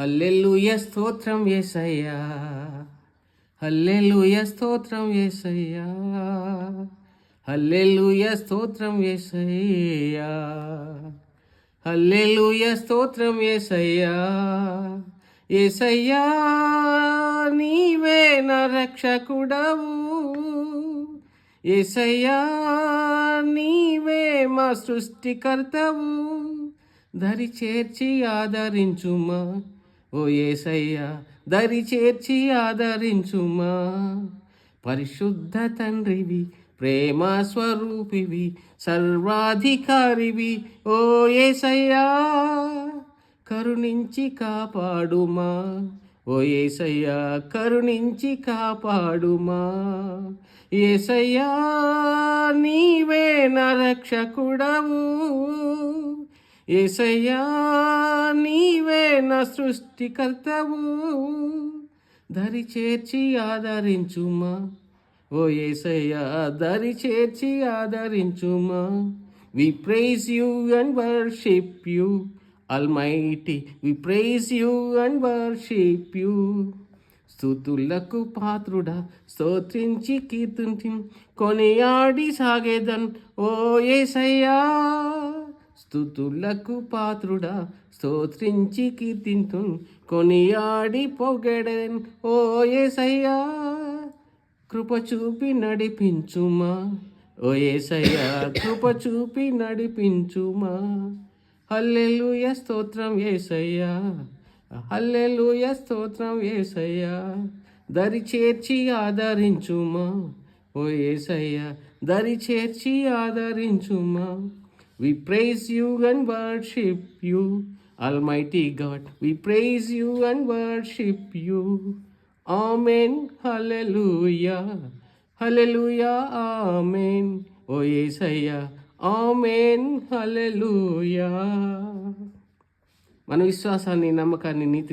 హల్లెలూయా స్తోత్రం యేసయ్యా, హల్లెలూయా స్తోత్రం యేసయ్యా, హల్లెలూయా స్తోత్రం యేసయ్యా, హల్లెలూయా స్తోత్రం యేసయ్యా. యేసయ్యా నీవే నా రక్షకుడవు, యేసయ్యా నీవే మా సృష్టికర్తవు, దరి చేర్చి ఆదరించుమా ఓ యేసయ్యా, దరి చేర్చి ఆదరించుమా. పరిశుద్ధ తండ్రివి, ప్రేమ స్వరూపివి, సర్వాధికారివి ఓ యేసయ్యా, కరుణించి కాపాడుమా ఓ యేసయ్యా, కరుణించి కాపాడుమా. యేసయ్యా నీవే నా రక్షకుడవు, యేసయ్యా నీవే నా సృష్టికర్తవు, దరి చేర్చి ఆదరించుమా ఓ యేసయ్యా, దరి చేర్చి ఆదరించుమా. We praise you and worship you, Almighty, we praise you and worship you. స్తుతులకు పాత్రుడా స్తోత్రించి కీర్తించి కొనియాడి సాగేదన్ ఓ యేసయ్యా. స్తుతులకు పాత్రుడా స్తోత్రించి కీర్తింతు కొనియాడి పొగడెన్ ఓ యేసయ్యా. కృప చూపి నడిపించుమా ఓ యేసయ్యా, కృప చూపి నడిపించుమా. హల్లెలూయా స్తోత్రం యేసయ్యా, హల్లెలూయా స్తోత్రం యేసయ్యా, దరి చేర్చి ఆదరించుమా ఓ యేసయ్యా, దరి చేర్చి ఆదరించుమా. We praise you and worship you, Almighty God, we praise you and worship you. Amen, hallelujah, hallelujah, amen. ఓ యేసయ్యా, ఆమేన్, హల్లెలూయా. మన విశ్వాసాన్ని, నమ్మకాన్ని, నీతి